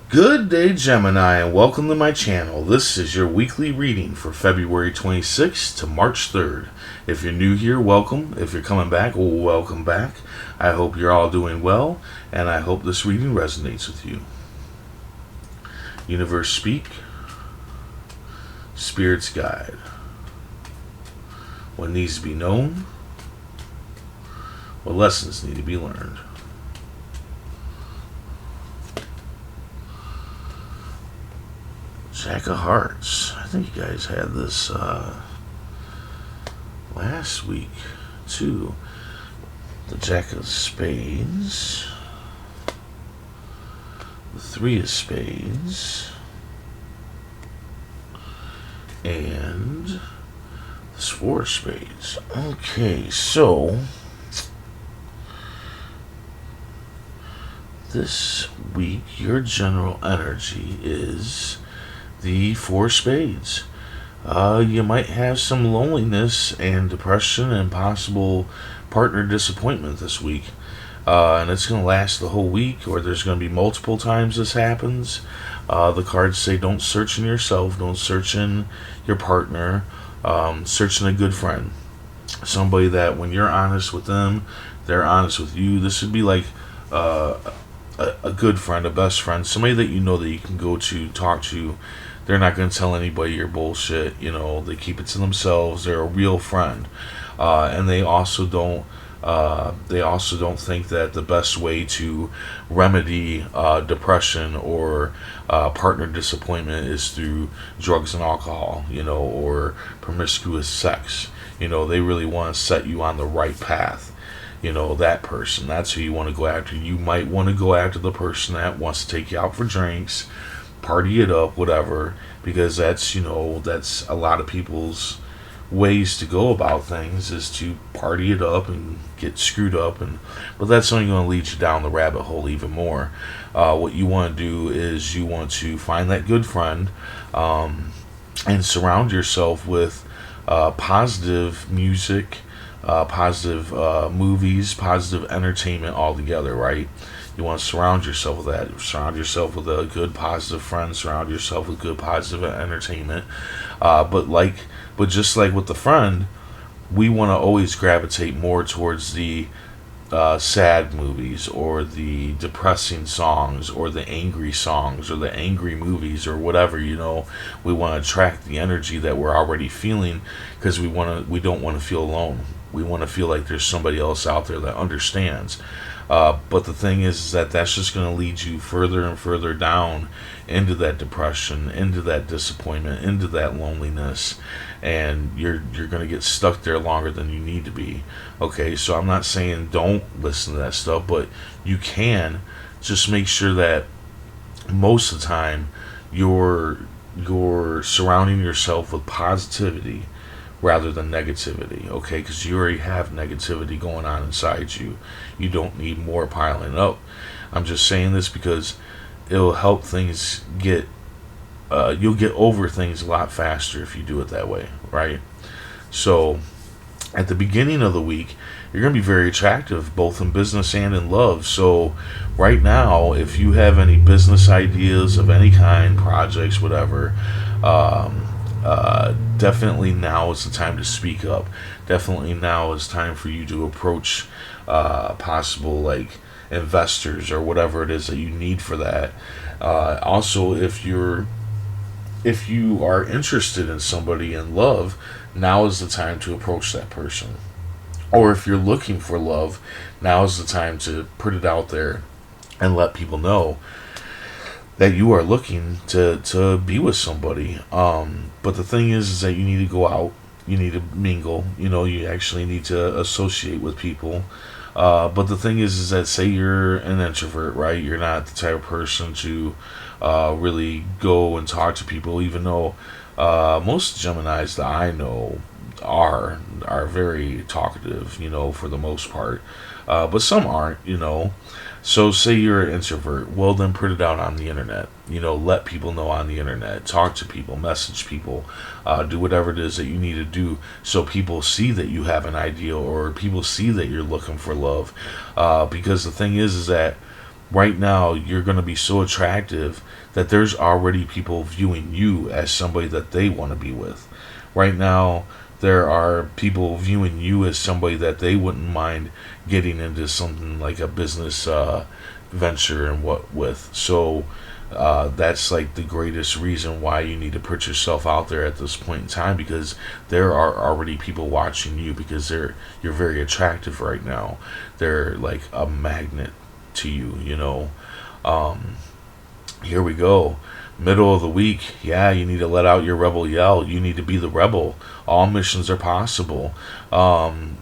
Good day, Gemini, and welcome to my channel. This is your weekly reading for February 26th to March 3rd. If you're new here, welcome. If you're coming back, welcome back. I hope you're all doing well, and I hope this reading resonates with you. Universe speak. Spirit's guide. What needs to be known? What lessons need to be learned? Jack of Hearts. I think you guys had this last week too. The Jack of Spades. The Three of Spades. And the Four of Spades. Okay, so this week your general energy is the Four of Spades. You might have some loneliness and depression and possible partner disappointment this week. And it's going to last the whole week, or there's going to be multiple times this happens. The cards say don't search in yourself, don't search in your partner, search in a good friend. Somebody that when you're honest with them, they're honest with you. This would be like a good friend, a best friend, somebody that you know that you can go to, talk to. They're not going to tell anybody your bullshit. You know, they keep it to themselves. They're a real friend, and they also don't think that the best way to remedy depression or partner disappointment is through drugs and alcohol, you know, or promiscuous sex. You know, they really want to set you on the right path. You know, that person, that's who you want to go after. You might want to go after the person that wants to take you out for drinks, party it up, whatever, because that's, you know, that's a lot of people's ways to go about things, is to party it up and get screwed up, but that's only going to lead you down the rabbit hole even more. What you want to do is you want to find that good friend, and surround yourself with positive music, positive movies, positive entertainment altogether, right? You want to surround yourself with that. Surround yourself with a good, positive friend. Surround yourself with good, positive entertainment. But just like with the friend, we want to always gravitate more towards the sad movies, or the depressing songs, or the angry songs, or the angry movies, or whatever. You know, we want to attract the energy that we're already feeling, because we don't want to feel alone. We want to feel like there's somebody else out there that understands. But the thing is that that's just going to lead you further and further down into that depression, into that disappointment, into that loneliness, and you're going to get stuck there longer than you need to be. Okay, so I'm not saying don't listen to that stuff, but you can just make sure that most of the time you're surrounding yourself with positivity rather than negativity, okay? Because you already have negativity going on inside you. You don't need more piling up. I'm just saying this because it'll help things get, you'll get over things a lot faster if you do it that way, right? So, at the beginning of the week, you're going to be very attractive, both in business and in love. So, right now, if you have any business ideas of any kind, projects, whatever, definitely now is the time to speak up. Definitely now is time for you to approach possible like investors or whatever it is that you need for that. Also, if you are interested in somebody in love, now is the time to approach that person. Or if you're looking for love, now is the time to put it out there and let people know that you are looking to be with somebody. But the thing is that you need to go out, you need to mingle, you know, you actually need to associate with people. But the thing is that, say you're an introvert, right? You're not the type of person to really go and talk to people, even though most Geminis that I know are very talkative, you know, for the most part. But some aren't, you know. So say you're an introvert, well then put it out on the internet. You know, let people know on the internet. Talk to people, message people, do whatever it is that you need to do so people see that you have an ideal, or people see that you're looking for love. Because the thing is that right now you're going to be so attractive that there's already people viewing you as somebody that they want to be with. Right now, there are people viewing you as somebody that they wouldn't mind getting into something like a business venture and what with. So that's like the greatest reason why you need to put yourself out there at this point in time, because there are already people watching you, because you're very attractive right now. They're like a magnet to you, you know. Um, Here we go. Middle of the week, yeah, you need to let out your rebel yell. You need to be the rebel. All missions are possible, and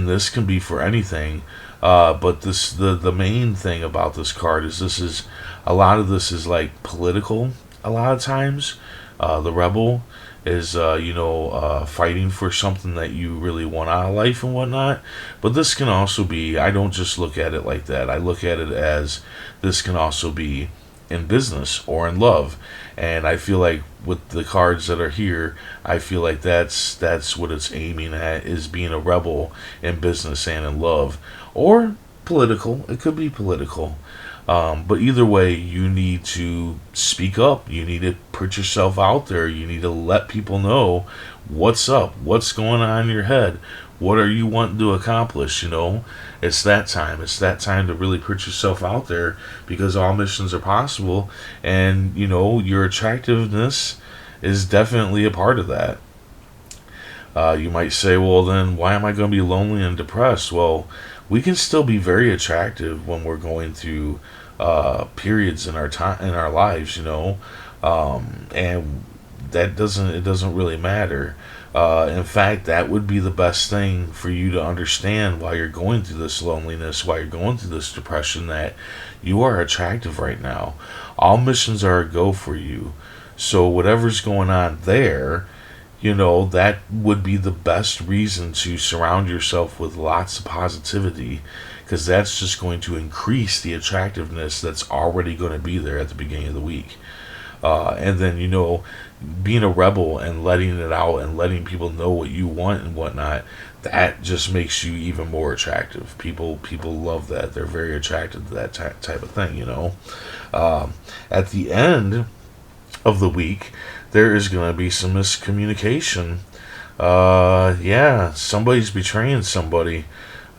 this can be for anything. But the main thing about this card is this is a lot of this is like political. A lot of times, the rebel is fighting for something that you really want out of life and whatnot. But this can also be. I don't just look at it like that. I look at it as this can also be in business or in love. And I feel like with the cards that are here, I feel like that's what it's aiming at, is being a rebel in business and in love, or political. It could be political. But either way, you need to speak up. You need to put yourself out there. You need to let people know what's up, what's going on in your head, what are you wanting to accomplish. It's that time. It's that time to really put yourself out there, because all missions are possible, and your attractiveness is definitely a part of that. You might say, well, then why am I going to be lonely and depressed? Well, we can still be very attractive when we're going through periods in our time in our lives, and it doesn't really matter. In fact, that would be the best thing for you to understand while you're going through this loneliness, while you're going through this depression, that you are attractive right now. All missions are a go for you. So whatever's going on there, that would be the best reason to surround yourself with lots of positivity, because that's just going to increase the attractiveness that's already going to be there at the beginning of the week. And then, being a rebel and letting it out and letting people know what you want and whatnot, that just makes you even more attractive. People love that. They're very attracted to that type of thing, At the end of the week, there is going to be some miscommunication. Yeah, somebody's betraying somebody.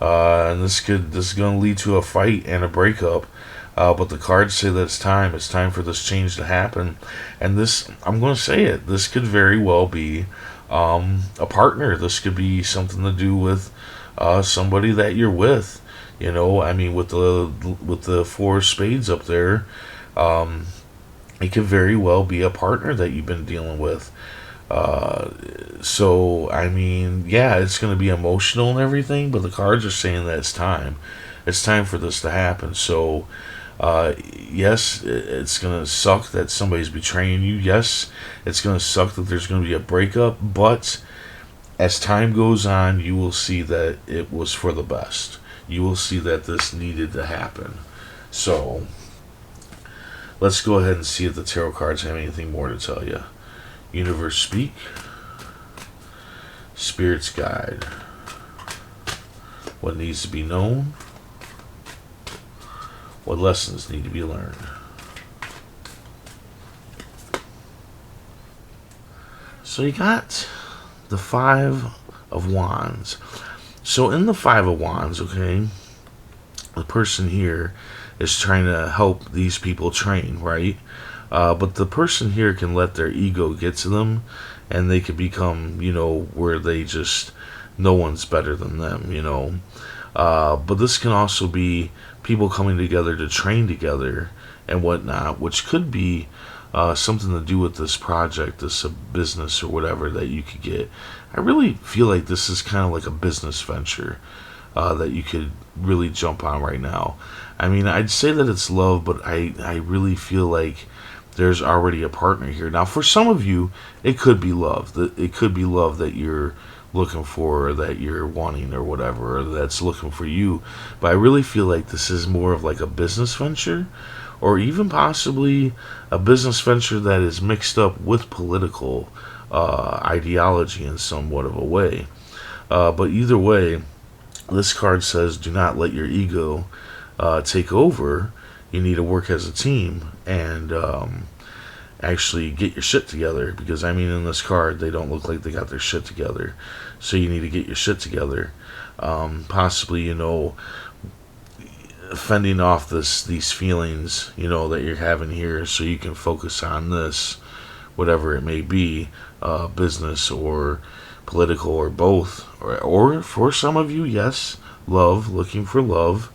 And this is going to lead to a fight and a breakup. But the cards say that it's time. It's time for this change to happen. And this, I'm going to say it, this could very well be a partner. This could be something to do with somebody that you're with. I mean, with the four of spades up there, it could very well be a partner that you've been dealing with. So, I mean, yeah, it's going to be emotional and everything, but the cards are saying that it's time. It's time for this to happen. So, yes, it's going to suck that somebody's betraying you. Yes, it's going to suck that there's going to be a breakup. But as time goes on, you will see that it was for the best. You will see that this needed to happen. So, let's go ahead and see if the tarot cards have anything more to tell you. Universe speak. Spirit's guide. What needs to be known? What lessons need to be learned? So you got the Five of Wands. So in the Five of Wands, okay, the person here is trying to help these people train, right? But the person here can let their ego get to them, and they can become, where they just, no one's better than them, But this can also be people coming together to train together and whatnot, which could be something to do with this project, this business or whatever that you could get. I really feel like this is kind of like a business venture that you could really jump on right now. I mean, I'd say that it's love, but I really feel like there's already a partner here. Now, for some of you, it could be love. It could be love that you're looking for, or that you're wanting, or whatever, or that's looking for you. But I really feel like this is more of like a business venture, or even possibly a business venture that is mixed up with political ideology in somewhat of a way. But either way, this card says, do not let your ego take over, you need to work as a team and actually get your shit together. Because I mean, in this card, they don't look like they got their shit together. So you need to get your shit together. Possibly, fending off these feelings, that you're having here, so you can focus on this, whatever it may be, business or political or both, or for some of you, yes, love, looking for love.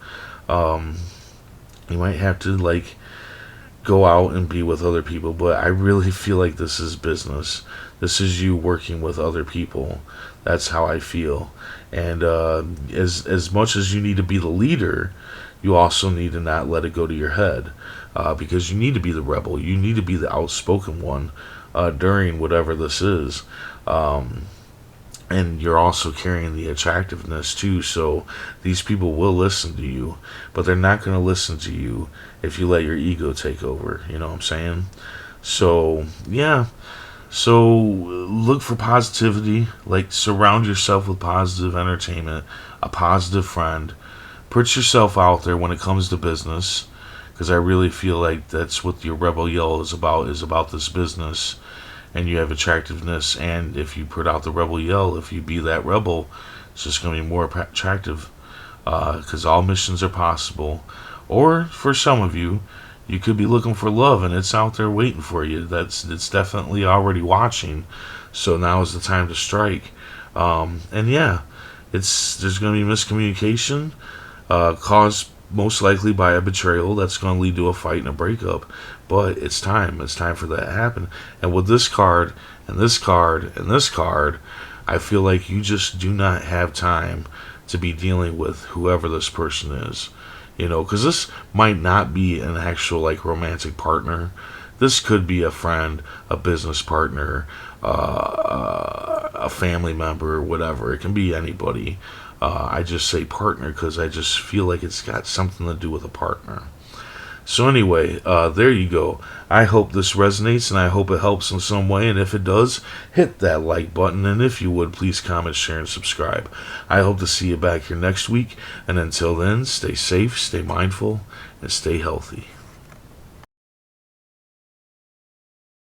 You might have to go out and be with other people, but I really feel like this is business. This is you working with other people. That's how I feel. And as much as you need to be the leader, you also need to not let it go to your head, because you need to be the rebel. You need to be the outspoken one during whatever this is. And you're also carrying the attractiveness too, so these people will listen to you, but they're not going to listen to you if you let your ego take over. You know what I'm saying? So yeah, so look for positivity. Surround yourself with positive entertainment, a positive friend. Put yourself out there when it comes to business, because I really feel like that's what your rebel yell is about this business. And you have attractiveness, and if you put out the rebel yell, if you be that rebel, it's just going to be more attractive, because all missions are possible. Or for some of you, you could be looking for love, and it's out there waiting for you. It's definitely already watching, so now is the time to strike. And yeah, there's going to be miscommunication, caused most likely by a betrayal that's going to lead to a fight and a breakup. But it's time for that to happen. And with this card and this card and this card, I feel like you just do not have time to be dealing with whoever this person is, because this might not be an actual romantic partner. This could be a friend, a business partner, a family member, whatever. It can be anybody. I just say partner because I just feel like it's got something to do with a partner. So anyway, there you go. I hope this resonates, and I hope it helps in some way. And if it does, hit that like button. And if you would, please comment, share, and subscribe. I hope to see you back here next week. And until then, stay safe, stay mindful, and stay healthy.